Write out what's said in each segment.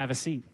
Have a seat.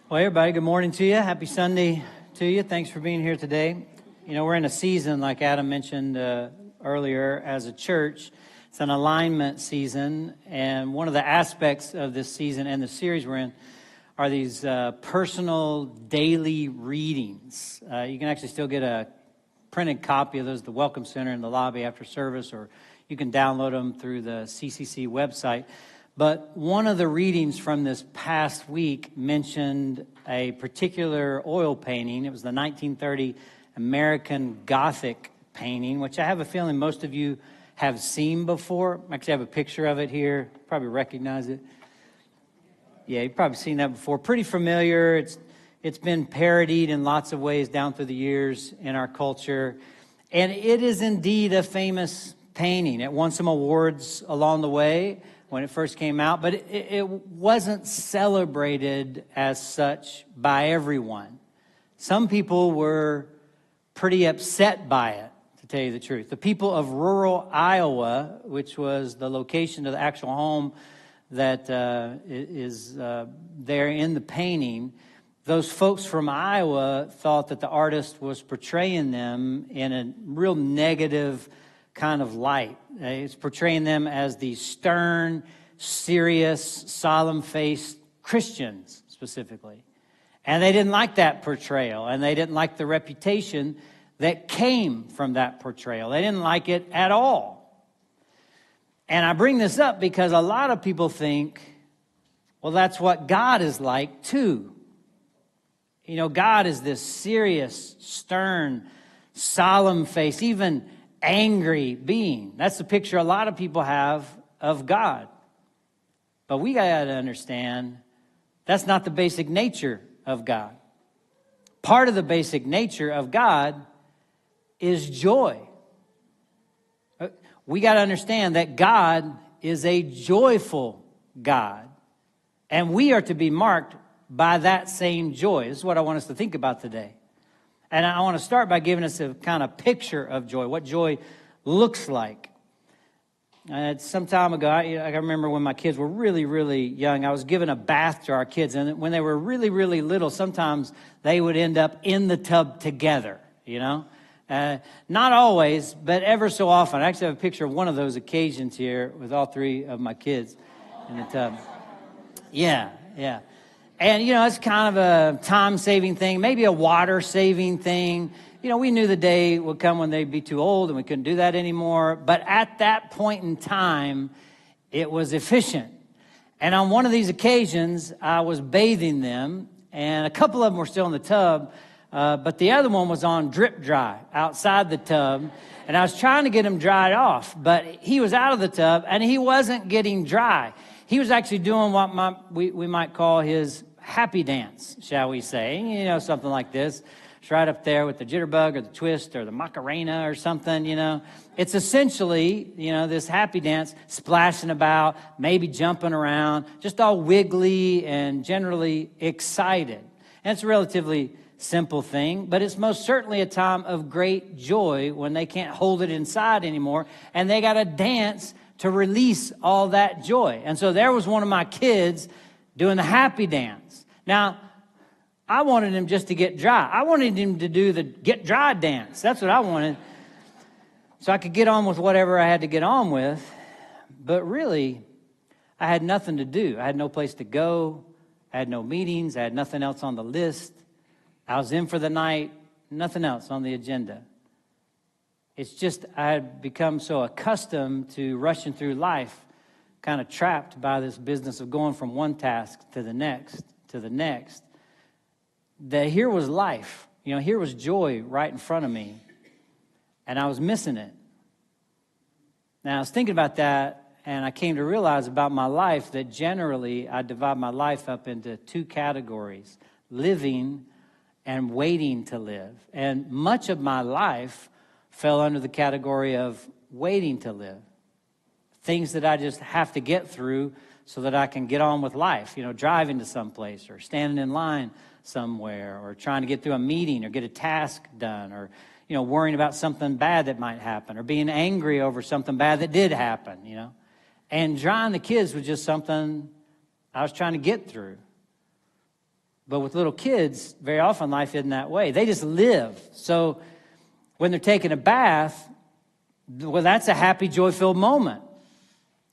Well, everybody, good morning to you. Happy Sunday to you. Thanks for being here today. You know, we're in a season, like Adam mentioned earlier, as a church. It's an alignment season, and one of the aspects of this season and the series we're in are these personal daily readings. You can actually still get a printed copy of those at the Welcome Center in the lobby after service, or you can download them through the CCC website. But one of the readings from this past week mentioned a particular oil painting. It was the 1930 American Gothic painting, which I have a feeling most of you have seen before. I actually have a picture of it here. Probably recognize it. Yeah, you've probably seen that before. Pretty familiar. It's been parodied in lots of ways down through the years in our culture. And it is indeed a famous painting. It won some awards along the way when it first came out, but it wasn't celebrated as such by everyone. Some people were pretty upset by it, to tell you the truth. The people of rural Iowa, which was the location of the actual home that is there in the painting, those folks from Iowa thought that the artist was portraying them in a real negative kind of light. It's portraying them as the stern, serious, solemn-faced Christians, specifically. And they didn't like that portrayal, and they didn't like the reputation that came from that portrayal. They didn't like it at all. And I bring this up because a lot of people think, well, that's what God is like, too. You know, God is this serious, stern, solemn face, even angry being. That's the picture a lot of people have of God. But we got to understand that's not the basic nature of God. Part of the basic nature of God is joy. We got to understand that God is a joyful God. And we are to be marked by that same joy. This is what I want us to think about today. And I want to start by giving us a kind of picture of joy, what joy looks like. Some time ago, I remember when my kids were really, really young, I was giving a bath to our kids. And when they were really, really little, sometimes they would end up in the tub together, you know. Not always, but ever so often. I actually have a picture of one of those occasions here with all three of my kids in the tub. Yeah. And, you know, it's kind of a time-saving thing, maybe a water-saving thing. You know, we knew the day would come when they'd be too old and we couldn't do that anymore. But at that point in time, it was efficient. And on one of these occasions, I was bathing them, and a couple of them were still in the tub, but the other one was on drip dry outside the tub. And I was trying to get him dried off, but he was out of the tub, and he wasn't getting dry. He was actually doing what we might call his happy dance, shall we say. You know, something like this. It's right up there with the jitterbug or the twist or the Macarena or something, you know. It's essentially, you know, this happy dance, splashing about, maybe jumping around, just all wiggly and generally excited. And it's a relatively simple thing, but it's most certainly a time of great joy when they can't hold it inside anymore and they got to dance to release all that joy. And so there was one of my kids doing the happy dance. Now, I wanted him just to get dry. I wanted him to do the get dry dance. That's what I wanted. So I could get on with whatever I had to get on with. But really, I had nothing to do. I had no place to go. I had no meetings. I had nothing else on the list. I was in for the night. Nothing else on the agenda. It's just I had become so accustomed to rushing through life, kind of trapped by this business of going from one task to the next, that here was life. You know, here was joy right in front of me, and I was missing it. Now, I was thinking about that, and I came to realize about my life that generally I divide my life up into two categories: living and waiting to live. And much of my life fell under the category of waiting to live. Things that I just have to get through so that I can get on with life, driving to someplace or standing in line somewhere or trying to get through a meeting or get a task done or, worrying about something bad that might happen or being angry over something bad that did happen, And drying the kids was just something I was trying to get through. But with little kids, very often life isn't that way. They just live. So when they're taking a bath, well, that's a happy, joy-filled moment.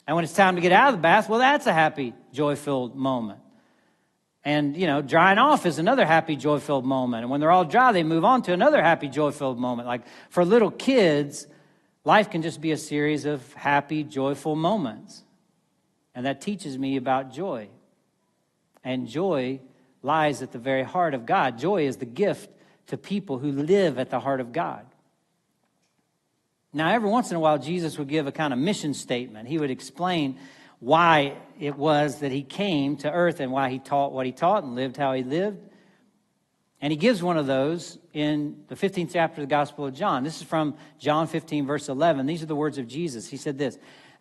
And when it's time to get out of the bath, well, that's a happy, joy-filled moment. And, drying off is another happy, joy-filled moment. And when they're all dry, they move on to another happy, joy-filled moment. Like for little kids, life can just be a series of happy, joyful moments. And that teaches me about joy. And joy lies at the very heart of God. Joy is the gift to people who live at the heart of God. Now, every once in a while, Jesus would give a kind of mission statement. He would explain why it was that he came to earth and why he taught what he taught and lived how he lived. And he gives one of those in the 15th chapter of the Gospel of John. This is from John 15, verse 11. These are the words of Jesus. He said this,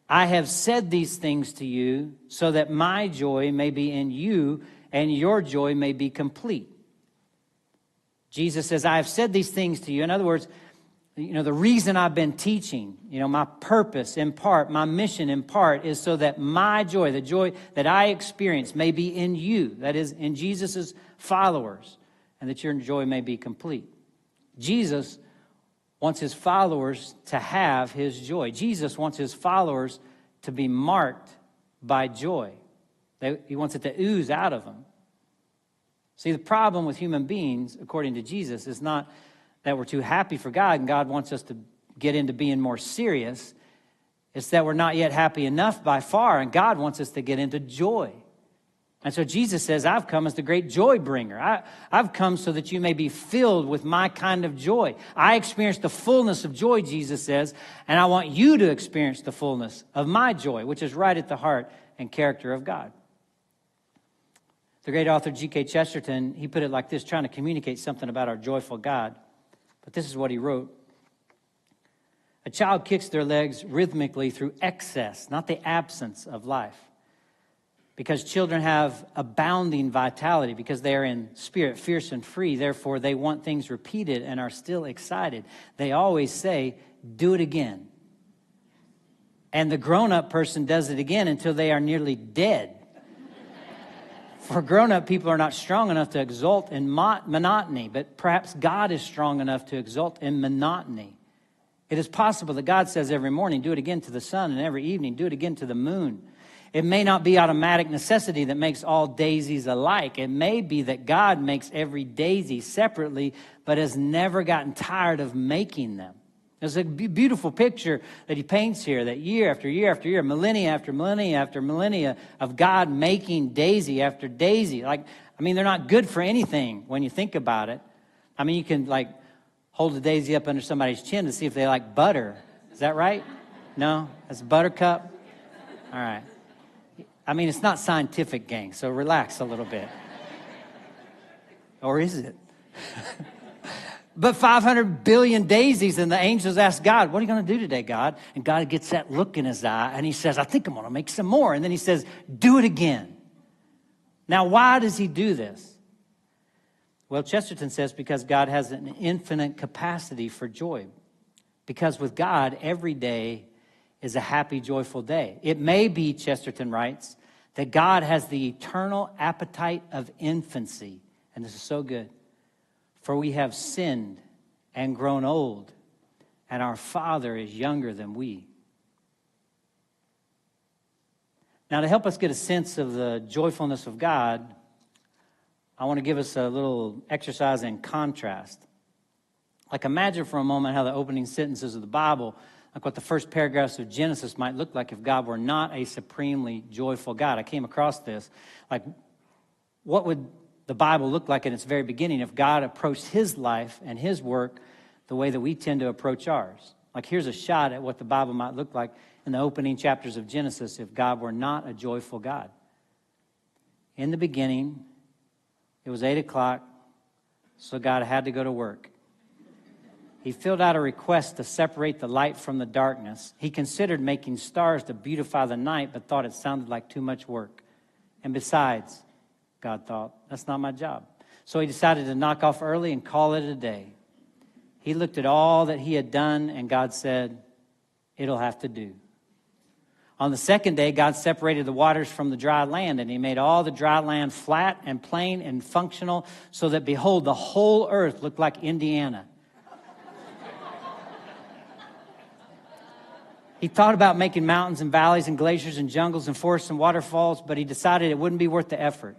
I have said these things to you so that my joy may be in you and your joy may be complete. Jesus says, I have said these things to you. In other words, the reason I've been teaching, my purpose in part, my mission in part is so that my joy, the joy that I experience may be in you, that is in Jesus' followers, and that your joy may be complete. Jesus wants his followers to have his joy. Jesus wants his followers to be marked by joy. He wants it to ooze out of them. See, the problem with human beings, according to Jesus, is not that we're too happy for God and God wants us to get into being more serious. It's that we're not yet happy enough by far, and God wants us to get into joy. And so Jesus says, I've come as the great joy bringer. I've come so that you may be filled with my kind of joy. I experienced the fullness of joy, Jesus says, and I want you to experience the fullness of my joy, which is right at the heart and character of God. The great author G.K. Chesterton, he put it like this, trying to communicate something about our joyful God. But this is what he wrote. A child kicks their legs rhythmically through excess, not the absence of life. Because children have abounding vitality, because they are in spirit fierce and free. Therefore, they want things repeated and are still excited. They always say, do it again. And the grown-up person does it again until they are nearly dead. For grown-up people are not strong enough to exult in monotony, but perhaps God is strong enough to exult in monotony. It is possible that God says every morning, do it again to the sun, and every evening, do it again to the moon. It may not be automatic necessity that makes all daisies alike. It may be that God makes every daisy separately, but has never gotten tired of making them. There's a beautiful picture that he paints here, that year after year after year, millennia after millennia after millennia of God making daisy after daisy. They're not good for anything when you think about it. You can hold a daisy up under somebody's chin to see if they like butter. Is that right? No? That's buttercup? All right. It's not scientific, gang, so relax a little bit. Or is it? But 500 billion daisies, and the angels ask God, what are you going to do today, God? And God gets that look in his eye, and he says, I think I'm going to make some more. And then he says, do it again. Now, why does he do this? Well, Chesterton says because God has an infinite capacity for joy. Because with God, every day is a happy, joyful day. It may be, Chesterton writes, that God has the eternal appetite of infancy. And this is so good. For we have sinned and grown old, and our Father is younger than we. Now, to help us get a sense of the joyfulness of God, I want to give us a little exercise in contrast. Imagine for a moment how the opening sentences of the Bible, what the first paragraphs of Genesis might look like if God were not a supremely joyful God. I came across this. What would the Bible looked like in its very beginning if God approached his life and his work the way that we tend to approach ours? Here's a shot at what the Bible might look like in the opening chapters of Genesis if God were not a joyful God. In the beginning, it was 8 o'clock, so God had to go to work. He filled out a request to separate the light from the darkness. He considered making stars to beautify the night, but thought it sounded like too much work. And besides, God thought, that's not my job. So he decided to knock off early and call it a day. He looked at all that he had done, and God said, it'll have to do. On the second day, God separated the waters from the dry land, and he made all the dry land flat and plain and functional, so that, behold, the whole earth looked like Indiana. He thought about making mountains and valleys and glaciers and jungles and forests and waterfalls, but he decided it wouldn't be worth the effort.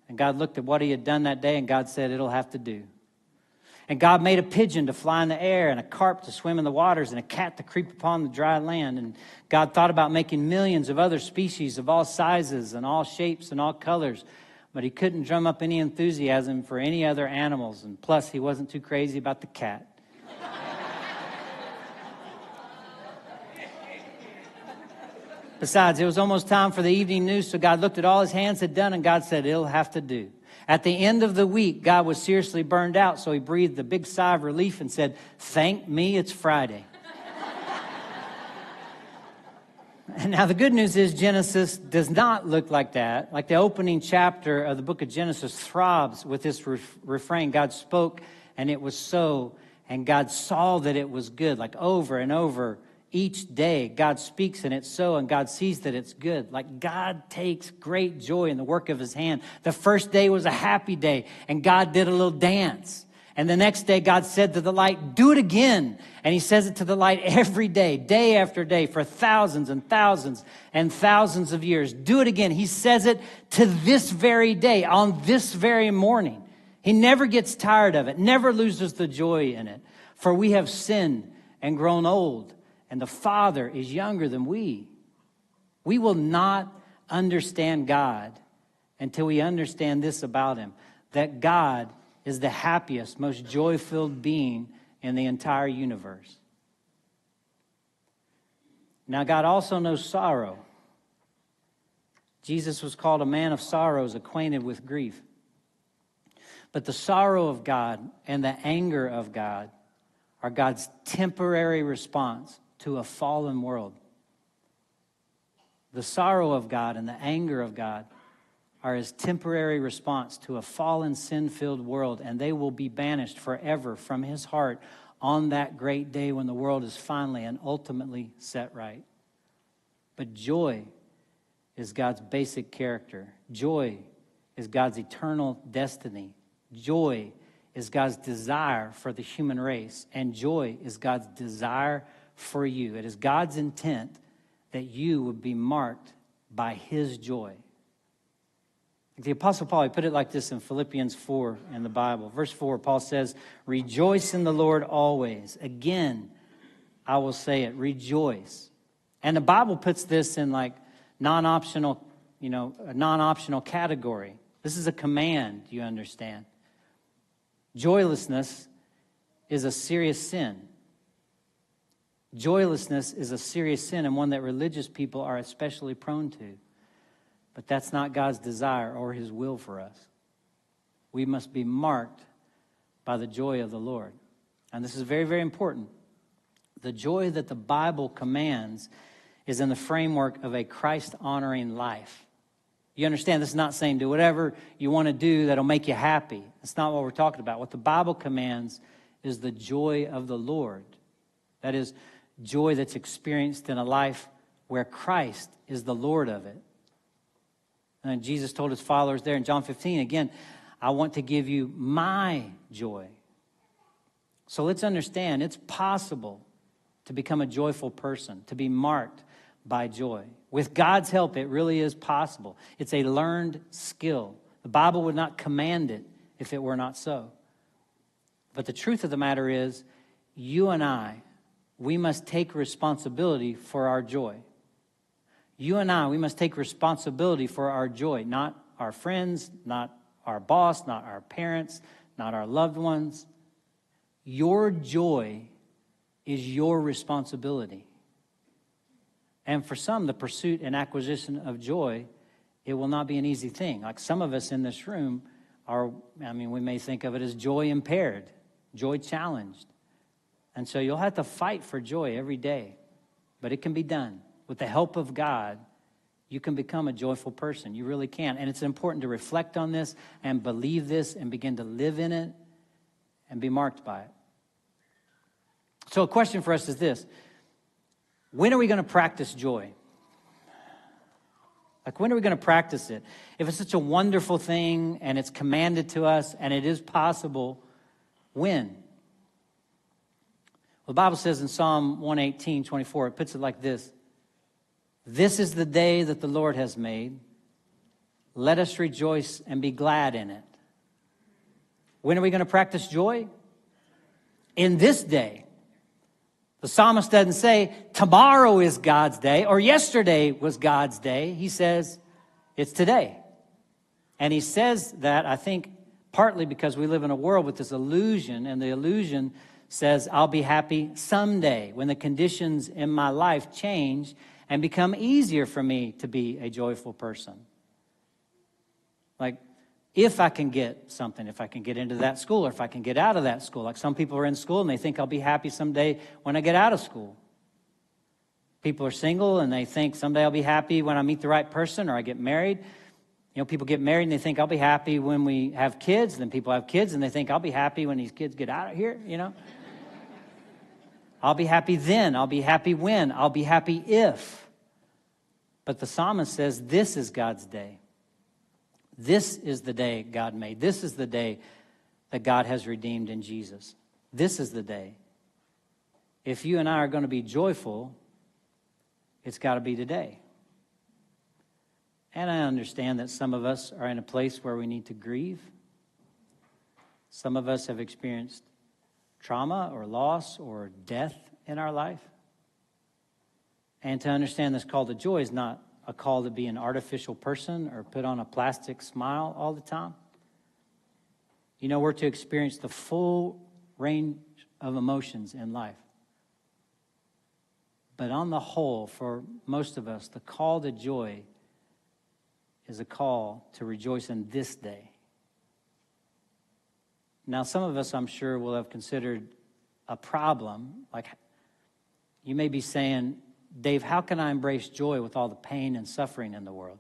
And God looked at what he had done that day, and God said, it'll have to do. And God made a pigeon to fly in the air, and a carp to swim in the waters, and a cat to creep upon the dry land. And God thought about making millions of other species of all sizes and all shapes and all colors, but he couldn't drum up any enthusiasm for any other animals. And plus, he wasn't too crazy about the cat. Besides, it was almost time for the evening news, so God looked at all his hands had done, and God said, it'll have to do. At the end of the week, God was seriously burned out, so he breathed a big sigh of relief and said, thank me, it's Friday. And now the good news is Genesis does not look like that. Like the opening chapter of the book of Genesis throbs with this refrain, God spoke, and it was so, and God saw that it was good, like over and over. Each day, God speaks and it's so, and God sees that it's good. Like God takes great joy in the work of his hand. The first day was a happy day, and God did a little dance. And the next day, God said to the light, do it again. And he says it to the light every day, day after day, for thousands and thousands and thousands of years. Do it again. He says it to this very day, on this very morning. He never gets tired of it, never loses the joy in it. For we have sinned and grown old, and the Father is younger than we. We will not understand God until we understand this about him, that God is the happiest, most joy-filled being in the entire universe. Now, God also knows sorrow. Jesus was called a man of sorrows, acquainted with grief. But the sorrow of God and the anger of God are God's temporary response to a fallen world. The sorrow of God and the anger of God are his temporary response to a fallen, sin-filled world, and they will be banished forever from his heart on that great day when the world is finally and ultimately set right. But joy is God's basic character. Joy is God's eternal destiny. Joy is God's desire for the human race, and joy is God's desire for you. It is God's intent that you would be marked by his joy. The Apostle Paul, he put it like this in Philippians 4 in the Bible. Verse 4, Paul says, rejoice in the Lord always. Again, I will say it, rejoice. And the Bible puts this in like non-optional, a non-optional category. This is a command, you understand. Joylessness is a serious sin. Joylessness is a serious sin, and one that religious people are especially prone to. But that's not God's desire or his will for us. We must be marked by the joy of the Lord. And this is very, very important. The joy that the Bible commands is in the framework of a Christ-honoring life. You understand, this is not saying do whatever you want to do that'll make you happy. That's not what we're talking about. What the Bible commands is the joy of the Lord. That is, joy that's experienced in a life where Christ is the Lord of it. And Jesus told his followers there in John 15, again, I want to give you my joy. So let's understand, it's possible to become a joyful person, to be marked by joy. With God's help, it really is possible. It's a learned skill. The Bible would not command it if it were not so. But the truth of the matter is, you and I, we must take responsibility for our joy. You and I, we must take responsibility for our joy, not our friends, not our boss, not our parents, not our loved ones. Your joy is your responsibility. And for some, the pursuit and acquisition of joy, it will not be an easy thing. Like some of us in this room, we may think of it as joy impaired, joy challenged. And so you'll have to fight for joy every day. But it can be done. With the help of God, you can become a joyful person. You really can. And it's important to reflect on this and believe this and begin to live in it and be marked by it. So a question for us is this. When are we going to practice joy? Like, when are we going to practice it? If it's such a wonderful thing and it's commanded to us and it is possible, when? Well, the Bible says in Psalm 118:24, it puts it like this. This is the day that the Lord has made. Let us rejoice and be glad in it. When are we going to practice joy? In this day. The psalmist doesn't say tomorrow is God's day or yesterday was God's day. He says it's today. And he says that, I think, partly because we live in a world with this illusion, and the illusion says I'll be happy someday when the conditions in my life change and become easier for me to be a joyful person. Like, if I can get something, if I can get into that school, or if I can get out of that school. Like, some people are in school and they think I'll be happy someday when I get out of school. People are single and they think someday I'll be happy when I meet the right person or I get married. You know, people get married and they think I'll be happy when we have kids. Then people have kids and they think I'll be happy when these kids get out of here, you know. I'll be happy then. I'll be happy when. I'll be happy if. But the psalmist says this is God's day. This is the day God made. This is the day that God has redeemed in Jesus. This is the day. If you and I are going to be joyful, it's got to be today. And I understand that some of us are in a place where we need to grieve. Some of us have experienced trauma or loss or death in our life. And to understand this call to joy is not a call to be an artificial person or put on a plastic smile all the time. You know, we're to experience the full range of emotions in life. But on the whole, for most of us, the call to joy is a call to rejoice in this day. Now, some of us, I'm sure, will have considered a problem. Like, you may be saying, Dave, how can I embrace joy with all the pain and suffering in the world?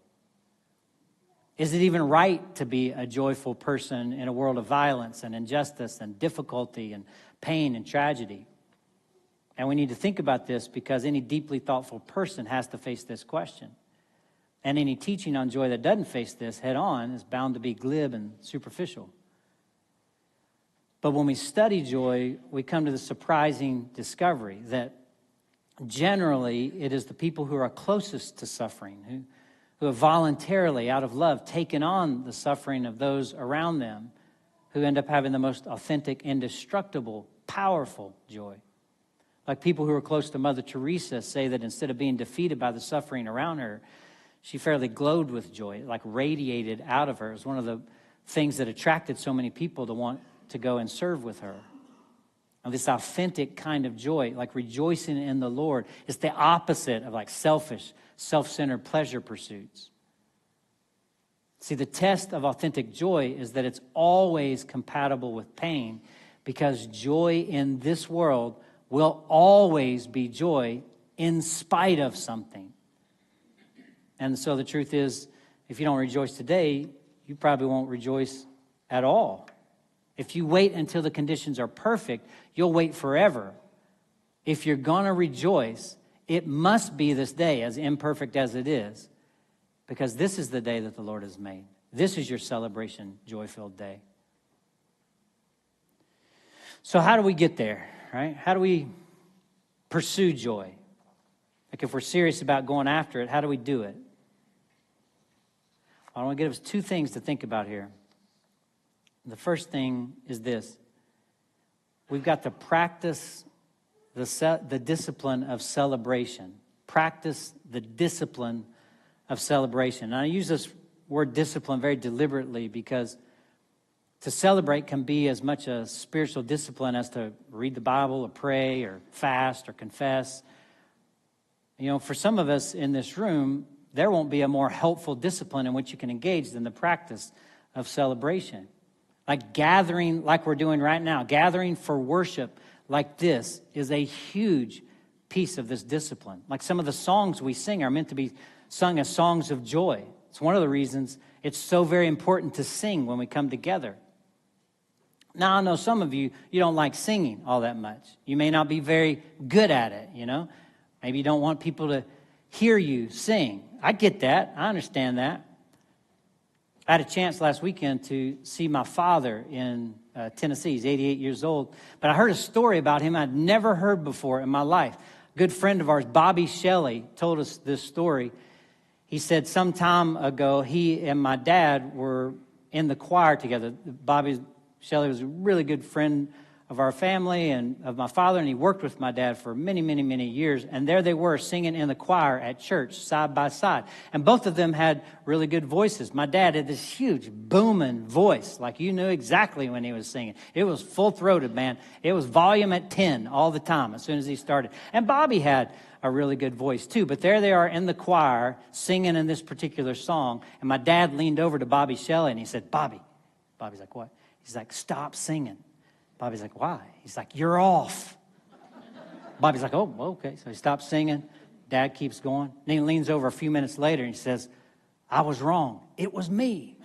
Is it even right to be a joyful person in a world of violence and injustice and difficulty and pain and tragedy? And we need to think about this because any deeply thoughtful person has to face this question. And any teaching on joy that doesn't face this head on is bound to be glib and superficial. But when we study joy, we come to the surprising discovery that generally it is the people who are closest to suffering, who have voluntarily, out of love, taken on the suffering of those around them, who end up having the most authentic, indestructible, powerful joy. Like people who are close to Mother Teresa say that instead of being defeated by the suffering around her, she fairly glowed with joy, like radiated out of her. It was one of the things that attracted so many people to want to go and serve with her. And this authentic kind of joy, like rejoicing in the Lord, is the opposite of like selfish, self-centered pleasure pursuits. See, the test of authentic joy is that it's always compatible with pain, because joy in this world will always be joy in spite of something. And so the truth is, if you don't rejoice today, you probably won't rejoice at all. If you wait until the conditions are perfect, you'll wait forever. If you're going to rejoice, it must be this day, as imperfect as it is, because this is the day that the Lord has made. This is your celebration, joy-filled day. So how do we get there, right? How do we pursue joy? Like if we're serious about going after it, how do we do it? I want to give us two things to think about here. The first thing is this. We've got to practice the discipline of celebration. Practice the discipline of celebration. And I use this word discipline very deliberately because to celebrate can be as much a spiritual discipline as to read the Bible or pray or fast or confess. You know, for some of us in this room, there won't be a more helpful discipline in which you can engage than the practice of celebration. Like gathering like we're doing right now, gathering for worship like this is a huge piece of this discipline. Like some of the songs we sing are meant to be sung as songs of joy. It's one of the reasons it's so very important to sing when we come together. Now, I know some of you don't like singing all that much. You may not be very good at it, Maybe you don't want people to hear you sing. I get that. I understand that. I had a chance last weekend to see my father in Tennessee. He's 88 years old. But I heard a story about him I'd never heard before in my life. A good friend of ours, Bobby Shelley, told us this story. He said some time ago, he and my dad were in the choir together. Bobby Shelley was a really good friend of our family and of my father, and he worked with my dad for many, many, many years. And there they were singing in the choir at church, side by side. And both of them had really good voices. My dad had this huge booming voice, like you knew exactly when he was singing. It was full-throated, man. It was volume at 10 all the time as soon as he started. And Bobby had a really good voice too. But there they are in the choir singing in this particular song. And my dad leaned over to Bobby Shelley and he said, Bobby's like, what? He's like, stop singing. Bobby's like, why? He's like, you're off. Bobby's like, oh, okay. So he stops singing. Dad keeps going. Then he leans over a few minutes later and he says, I was wrong. It was me.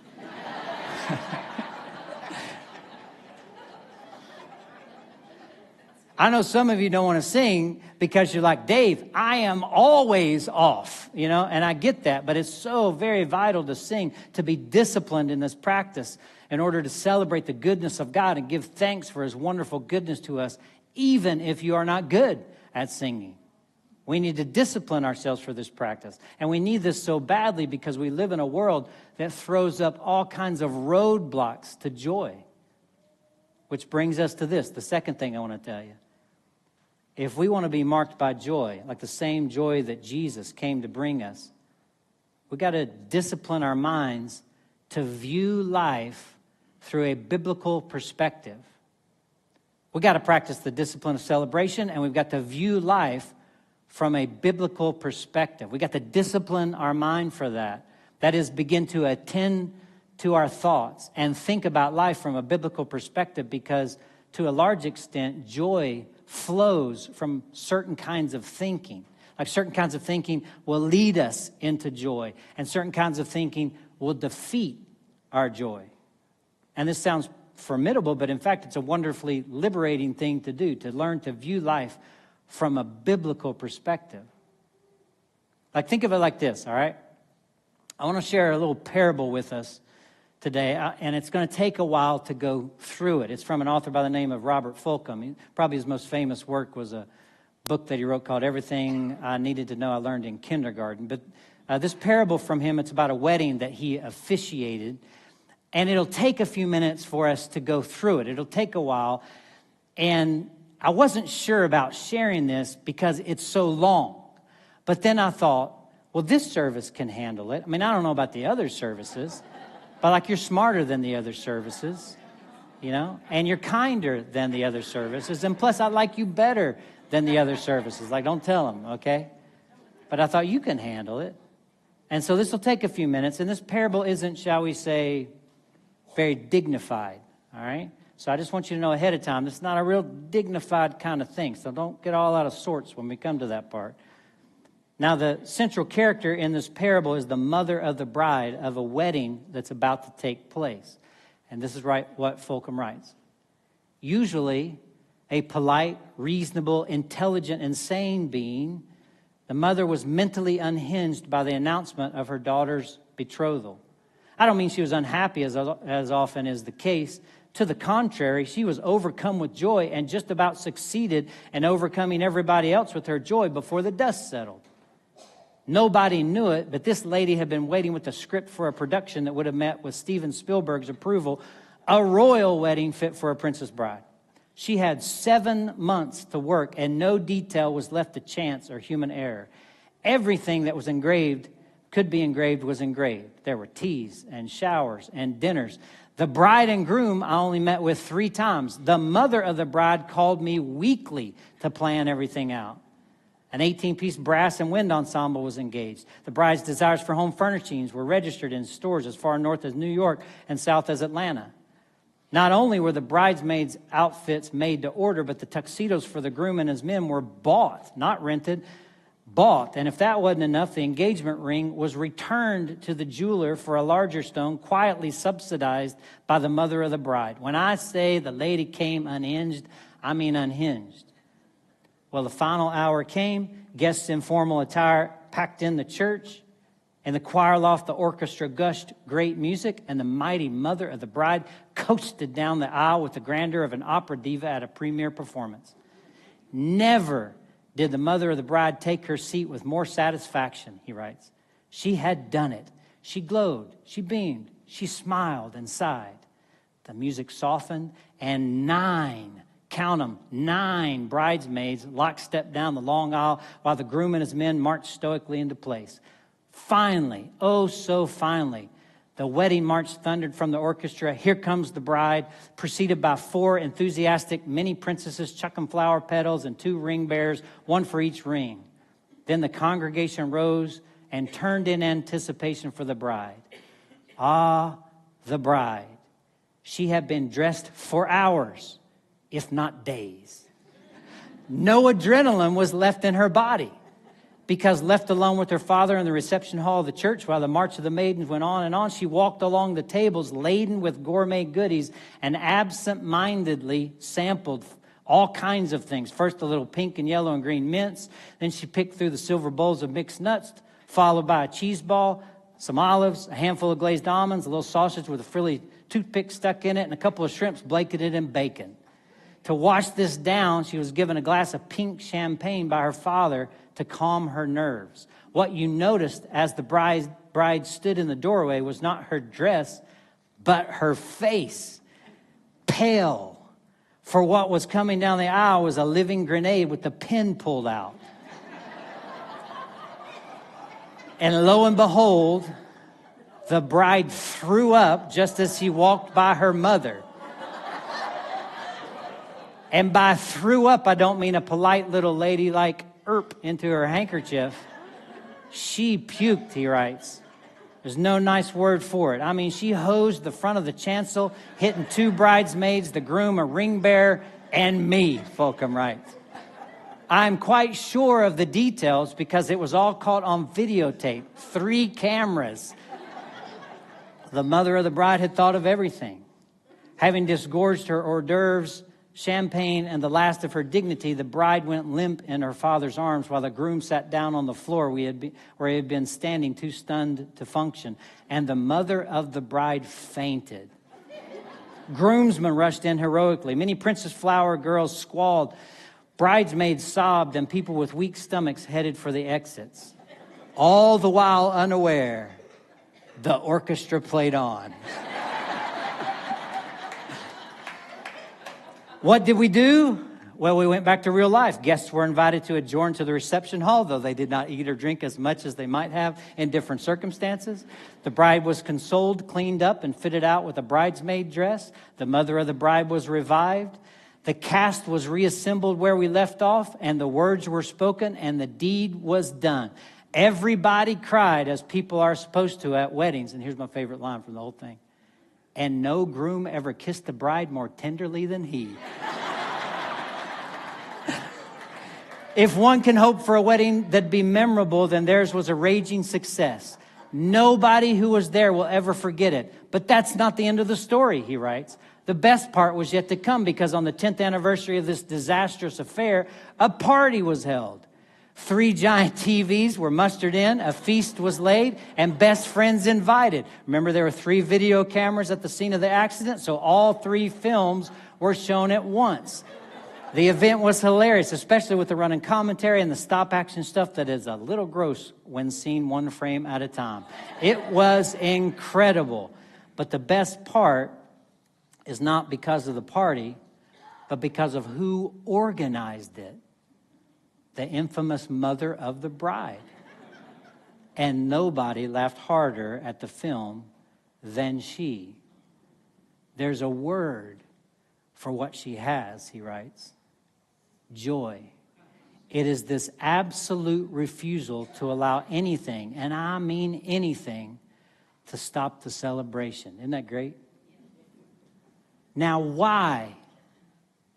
I know some of you don't want to sing because you're like, Dave, I am always off, and I get that, but it's so very vital to sing, to be disciplined in this practice in order to celebrate the goodness of God and give thanks for his wonderful goodness to us, even if you are not good at singing. We need to discipline ourselves for this practice, and we need this so badly because we live in a world that throws up all kinds of roadblocks to joy, which brings us to this, the second thing I want to tell you. If we want to be marked by joy, like the same joy that Jesus came to bring us, we got to discipline our minds to view life through a biblical perspective. We got to practice the discipline of celebration, and we've got to view life from a biblical perspective. We got to discipline our mind for that. That is, begin to attend to our thoughts and think about life from a biblical perspective, because to a large extent, joy flows from certain kinds of thinking. Like certain kinds of thinking will lead us into joy, and certain kinds of thinking will defeat our joy. And this sounds formidable, but in fact, it's a wonderfully liberating thing to do, to learn to view life from a biblical perspective. Like, think of it like this, all right? I want to share a little parable with us today, and it's going to take a while to go through it. It's from an author by the name of Robert Fulghum. Probably his most famous work was a book that he wrote called Everything I Needed to Know I Learned in Kindergarten. But this parable from him, it's about a wedding that he officiated, and it'll take a few minutes for us to go through it. It'll take a while, and I wasn't sure about sharing this because it's so long. But then I thought, well, this service can handle it. I mean, I don't know about the other services, but like, you're smarter than the other services, and you're kinder than the other services. And plus, I like you better than the other services. Like, don't tell them, okay? But I thought you can handle it. And so this will take a few minutes. And this parable isn't, shall we say, very dignified, all right? So I just want you to know ahead of time, this is not a real dignified kind of thing. So don't get all out of sorts when we come to that part. Now, the central character in this parable is the mother of the bride of a wedding that's about to take place. And this is what Fulghum writes. Usually, a polite, reasonable, intelligent, and sane being, the mother was mentally unhinged by the announcement of her daughter's betrothal. I don't mean she was unhappy, as often is the case. To the contrary, she was overcome with joy and just about succeeded in overcoming everybody else with her joy before the dust settled. Nobody knew it, but this lady had been waiting with the script for a production that would have met with Steven Spielberg's approval, a royal wedding fit for a princess bride. She had 7 months to work, and no detail was left to chance or human error. Everything that was engraved, could be engraved, was engraved. There were teas and showers and dinners. The bride and groom I only met with 3 times. The mother of the bride called me weekly to plan everything out. An 18-piece brass and wind ensemble was engaged. The bride's desires for home furnishings were registered in stores as far north as New York and south as Atlanta. Not only were the bridesmaids' outfits made to order, but the tuxedos for the groom and his men were bought, not rented, bought. And if that wasn't enough, the engagement ring was returned to the jeweler for a larger stone, quietly subsidized by the mother of the bride. When I say the lady came unhinged, I mean unhinged. Well, the final hour came. Guests in formal attire packed in the church. In the choir loft, the orchestra gushed great music, and the mighty mother of the bride coasted down the aisle with the grandeur of an opera diva at a premiere performance. Never did the mother of the bride take her seat with more satisfaction, he writes. She had done it. She glowed, she beamed, she smiled and sighed. The music softened, and count them, 9 bridesmaids lockstep down the long aisle while the groom and his men marched stoically into place. Finally, oh so finally, the wedding march thundered from the orchestra. Here comes the bride, preceded by 4 enthusiastic mini princesses chucking flower petals and 2 ring bearers, 1 for each ring. Then the congregation rose and turned in anticipation for the bride. Ah, the bride. She had been dressed for hours, if not days. No adrenaline was left in her body, because left alone with her father in the reception hall of the church while the March of the Maidens went on and on, she walked along the tables laden with gourmet goodies and absent-mindedly sampled all kinds of things. First, a little pink and yellow and green mints. Then she picked through the silver bowls of mixed nuts, followed by a cheese ball, some olives, a handful of glazed almonds, a little sausage with a frilly toothpick stuck in it, and a couple of shrimps blanketed in bacon. To wash this down, she was given a glass of pink champagne by her father to calm her nerves. What you noticed as the bride stood in the doorway was not her dress, but her face. Pale. For what was coming down the aisle was a living grenade with the pin pulled out. And lo and behold, the bride threw up just as she walked by her mother. And by threw up, I don't mean a polite little lady like into her handkerchief. She puked, he writes. There's no nice word for it. I mean, she hosed the front of the chancel, hitting 2 bridesmaids, the groom, a ring bearer, and me, Fulcum writes. I'm quite sure of the details because it was all caught on videotape. 3 cameras. The mother of the bride had thought of everything. Having disgorged her hors d'oeuvres, champagne, and the last of her dignity, the bride went limp in her father's arms while the groom sat down on the floor where he had been standing, too stunned to function. And the mother of the bride fainted. Groomsmen rushed in heroically. Many Princess Flower girls squalled. Bridesmaids sobbed, and people with weak stomachs headed for the exits. All the while unaware, the orchestra played on. What did we do? Well, we went back to real life. Guests were invited to adjourn to the reception hall, though they did not eat or drink as much as they might have in different circumstances. The bride was consoled, cleaned up, and fitted out with a bridesmaid dress. The mother of the bride was revived. The cast was reassembled where we left off, and the words were spoken, and the deed was done. Everybody cried, as people are supposed to at weddings. And here's my favorite line from the whole thing. And no groom ever kissed the bride more tenderly than he. If one can hope for a wedding that'd be memorable, then theirs was a raging success. Nobody who was there will ever forget it. But that's not the end of the story, he writes. The best part was yet to come, because on the 10th anniversary of this disastrous affair, a party was held. 3 giant TVs were mustered in, a feast was laid, and best friends invited. Remember, there were 3 video cameras at the scene of the accident, so all 3 films were shown at once. The event was hilarious, especially with the running commentary and the stop-action stuff that is a little gross when seen 1 frame at a time. It was incredible. But the best part is not because of the party, but because of who organized it. The infamous mother of the bride. And nobody laughed harder at the film than she. There's a word for what she has, he writes. Joy. It is this absolute refusal to allow anything, and I mean anything, to stop the celebration. Isn't that great? Now, why?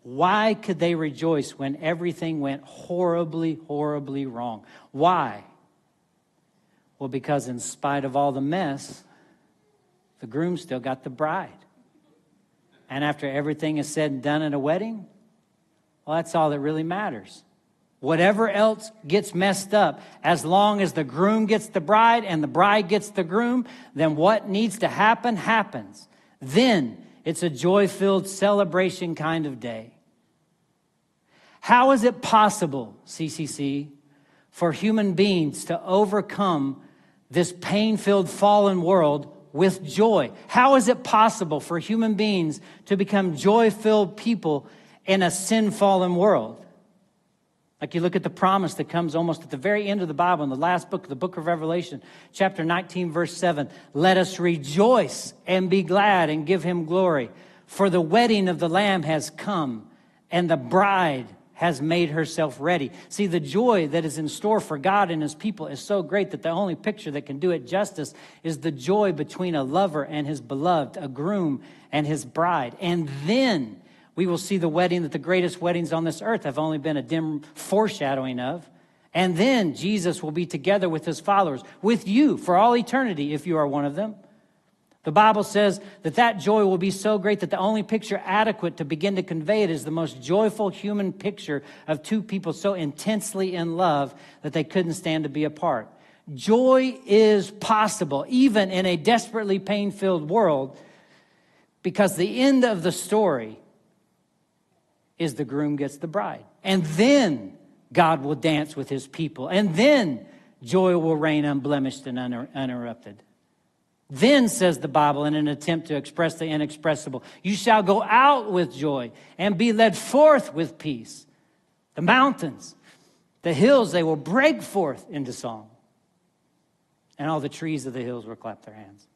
Why could they rejoice when everything went horribly, horribly wrong? Why? Well, because in spite of all the mess, the groom still got the bride. And after everything is said and done at a wedding, well, that's all that really matters. Whatever else gets messed up, as long as the groom gets the bride and the bride gets the groom, then what needs to happen, happens. Then it's a joy-filled celebration kind of day. How is it possible, CCC, for human beings to overcome this pain-filled fallen world with joy? How is it possible for human beings to become joy-filled people in a sin-fallen world? Like you look at the promise that comes almost at the very end of the Bible, in the last book, the book of Revelation, chapter 19, verse 7. Let us rejoice and be glad and give him glory. For the wedding of the Lamb has come, and the bride has made herself ready. See, the joy that is in store for God and his people is so great that the only picture that can do it justice is the joy between a lover and his beloved, a groom and his bride. And then we will see the wedding that the greatest weddings on this earth have only been a dim foreshadowing of. And then Jesus will be together with his followers, with you for all eternity if you are one of them. The Bible says that that joy will be so great that the only picture adequate to begin to convey it is the most joyful human picture of two people so intensely in love that they couldn't stand to be apart. Joy is possible, even in a desperately pain-filled world, because the end of the story is the groom gets the bride. And then God will dance with his people. And then joy will reign unblemished and uninterrupted. Then, says the Bible, in an attempt to express the inexpressible, you shall go out with joy and be led forth with peace. The mountains, the hills, they will break forth into song. And all the trees of the hills will clap their hands.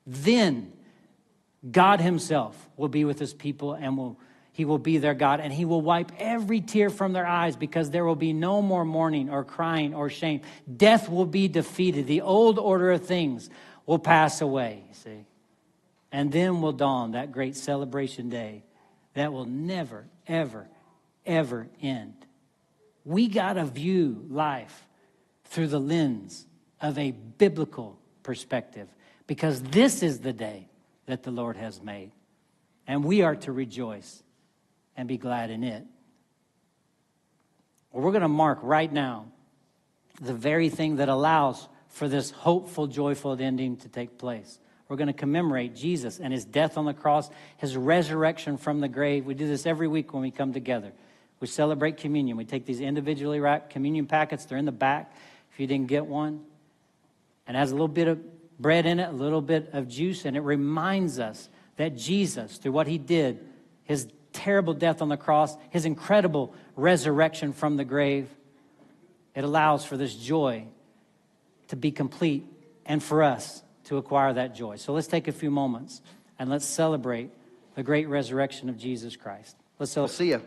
Then God himself will be with his people, and he will be their God, and he will wipe every tear from their eyes, because there will be no more mourning or crying or shame. Death will be defeated. The old order of things will pass away, see. And then will dawn that great celebration day that will never, ever, ever end. We got to view life through the lens of a biblical perspective, because this is the day that the Lord has made, and we are to rejoice and be glad in it. Well, we're going to mark right now the very thing that allows for this hopeful, joyful ending to take place. We're going to commemorate Jesus and his death on the cross, his resurrection from the grave. We do this every week when we come together. We celebrate communion. We take these individually wrapped communion packets. They're in the back if you didn't get one. And it has a little bit of bread in it, a little bit of juice, and it reminds us that Jesus, through what he did, his terrible death on the cross, his incredible resurrection from the grave, it allows for this joy to be complete and for us to acquire that joy. So let's take a few moments and let's celebrate the great resurrection of Jesus Christ. Let's celebrate. See you.